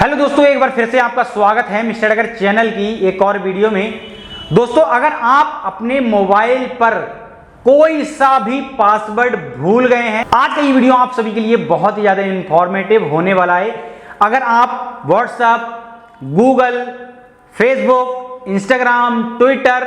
Hello दोस्तों, एक बार फिर से आपका स्वागत है मिस्टर अगर चैनल की एक और वीडियो में। दोस्तों, अगर आप अपने मोबाइल पर कोई सा भी पासवर्ड भूल गए हैं, आज का ये वीडियो आप सभी के लिए बहुत ही ज्यादा इंफॉर्मेटिव होने वाला है। अगर आप WhatsApp, Google, Facebook, Instagram, Twitter,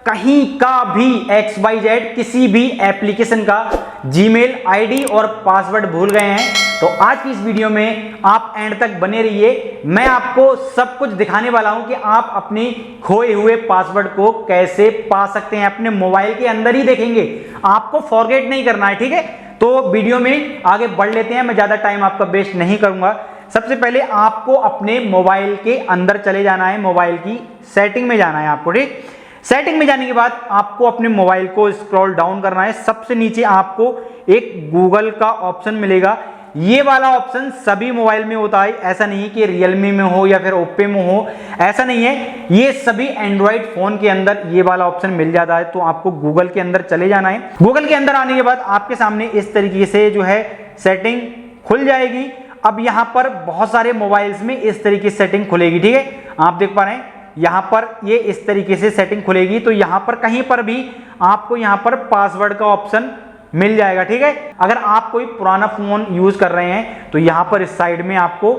कहीं का भी XYZ किसी भी एप्लीकेशन का जीमेल आईडी और पासवर्ड भूल गए हैं, तो आज की इस वीडियो में आप एंड तक बने रहिए। मैं आपको सब कुछ दिखाने वाला हूं कि आप अपने खोए हुए पासवर्ड को कैसे पा सकते हैं। अपने मोबाइल के अंदर ही देखेंगे, आपको फॉरगेट नहीं करना है, ठीक है। तो वीडियो में आगे बढ़ लेते हैं, मैं ज्यादा टाइम आपका वेस्ट नहीं करूंगा। सबसे पहले आपको अपने मोबाइल के अंदर चले जाना है, मोबाइल की सेटिंग में जाना है आपको, ठीक। सेटिंग में जाने के बाद आपको अपने मोबाइल को स्क्रॉल डाउन करना है। सबसे नीचे आपको एक गूगल का ऑप्शन मिलेगा। ये वाला ऑप्शन सभी मोबाइल में होता है, ऐसा नहीं है कि रियलमी में हो या फिर ओप्पो में हो, ऐसा नहीं है। ये सभी एंड्रॉइड फोन के अंदर ये वाला ऑप्शन मिल जाता है। तो आपको गूगल के अंदर चले जाना है। गूगल के अंदर आने के बाद आपके सामने इस तरीके से जो है सेटिंग खुल जाएगी। अब यहां पर बहुत सारे मोबाइल्स में इस तरीके से सेटिंग खुलेगी, ठीक है। आप देख पा रहे हैं यहां पर ये इस तरीके से सेटिंग खुलेगी। तो यहां पर कहीं पर भी आपको यहां पर पासवर्ड का ऑप्शन मिल जाएगा, ठीक है। अगर आप कोई पुराना फोन यूज कर रहे हैं तो यहां पर इस साइड में आपको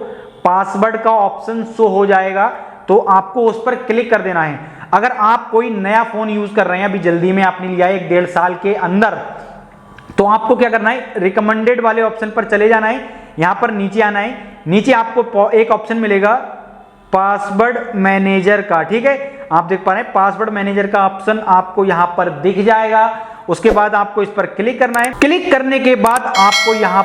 पासवर्ड का ऑप्शन शो हो जाएगा, तो आपको उस पर क्लिक कर देना है। अगर आप कोई नया फोन यूज कर रहे हैं, अभी जल्दी में आपने लिया है 1-1.5 साल के अंदर, तो आपको क्या करना है, रिकमेंडेड वाले ऑप्शन पर चले जाना है। यहां पर नीचे आना है। नीचे आपको एक ऑप्शन मिलेगा पासवर्ड मैनेजर का, ठीक है। आप देख पा रहे हैं पासवर्ड मैनेजर का ऑप्शन आपको यहां पर दिख जाएगा। उसके बाद आपको इस पर क्लिक करना है। क्लिक करने के बाद आपको यहां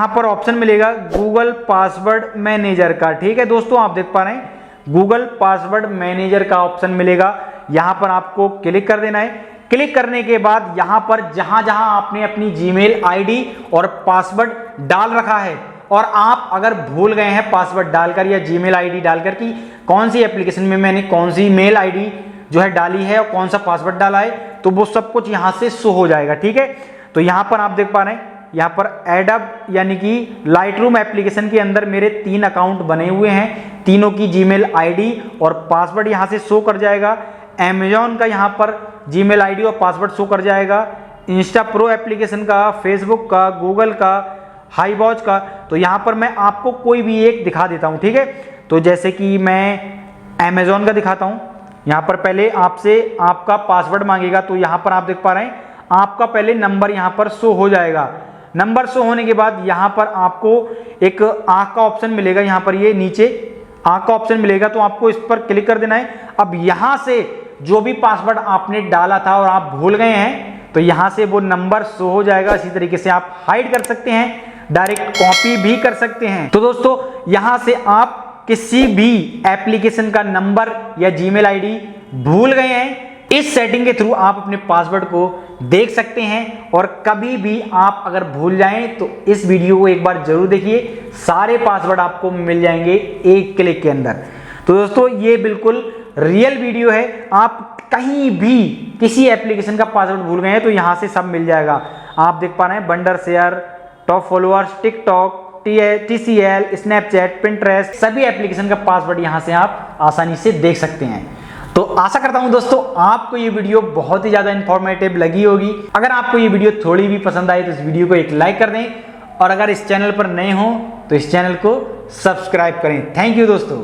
पर ऑप्शन मिलेगा गूगल पासवर्ड मैनेजर का, ठीक है दोस्तों। आप देख पा रहे हैं गूगल पासवर्ड मैनेजर का ऑप्शन मिलेगा, यहां पर आपको क्लिक कर देना है। क्लिक करने के बाद यहां पर जहां जहां आपने अपनी जीमेल आईडी और पासवर्ड डाल रखा है, और आप अगर भूल गए हैं पासवर्ड डालकर या जीमेल आईडी डालकर कि कौन सी एप्लीकेशन में मैंने कौन सी मेल आईडी जो है डाली है और कौन सा पासवर्ड डाला है, तो वो सब कुछ यहां से शो हो जाएगा, ठीक है। तो यहां पर आप देख पा रहे हैं यहां पर एडब यानी कि लाइटरूम एप्लीकेशन के अंदर मेरे 3 अकाउंट बने हुए हैं। तीनों की जीमेल आईडी और पासवर्ड यहां से शो कर जाएगा। अमेजॉन का यहां पर जीमेल आईडी और पासवर्ड शो कर जाएगा। इंस्टा प्रो एप्लीकेशन का, फेसबुक का, गूगल का, हाई वॉच का। तो यहां पर मैं आपको कोई भी एक दिखा देता हूं, ठीक है। तो जैसे कि मैं अमेजॉन का दिखाता हूं। यहां पर पहले आपसे आपका पासवर्ड मांगेगा, तो यहां पर आप देख पा रहे हैं आपका पहले नंबर यहां पर शो हो जाएगा। नंबर शो होने के बाद यहां पर आपको एक आंख का ऑप्शन मिलेगा। यहां पर ये नीचे आंख का ऑप्शन मिलेगा, तो आपको इस पर क्लिक कर देना है। अब यहां से जो भी पासवर्ड आपने डाला था और आप भूल गए हैं, तो यहां से वो नंबर शो हो जाएगा। इसी तरीके से आप हाइड कर सकते हैं, डायरेक्ट कॉपी भी कर सकते हैं। तो दोस्तों, यहां से आप किसी भी एप्लीकेशन का नंबर या जीमेल आईडी भूल गए हैं, इस सेटिंग के थ्रू आप अपने पासवर्ड को देख सकते हैं। और कभी भी आप अगर भूल जाएं तो इस वीडियो को एक बार जरूर देखिए, सारे पासवर्ड आपको मिल जाएंगे एक क्लिक के अंदर। तो दोस्तों, ये बिल्कुल रियल वीडियो है। आप कहीं भी किसी एप्लीकेशन का पासवर्ड भूल गए हैं तो यहां से सब मिल जाएगा। आप देख पा रहे हैं बंडर share, top followers, TikTok, TCL, Snapchat, Pinterest, सभी एप्लीकेशन का पासवर्ड यहां से आप आसानी से देख सकते हैं। तो आशा करता हूं दोस्तों आपको ये वीडियो बहुत ही ज्यादा इंफॉर्मेटिव लगी होगी। अगर आपको ये वीडियो थोड़ी भी पसंद आई तो इस वीडियो को एक लाइक कर दें, और अगर इस चैनल पर नए हो तो इस चैनल को सब्सक्राइब करें। थैंक यू दोस्तों।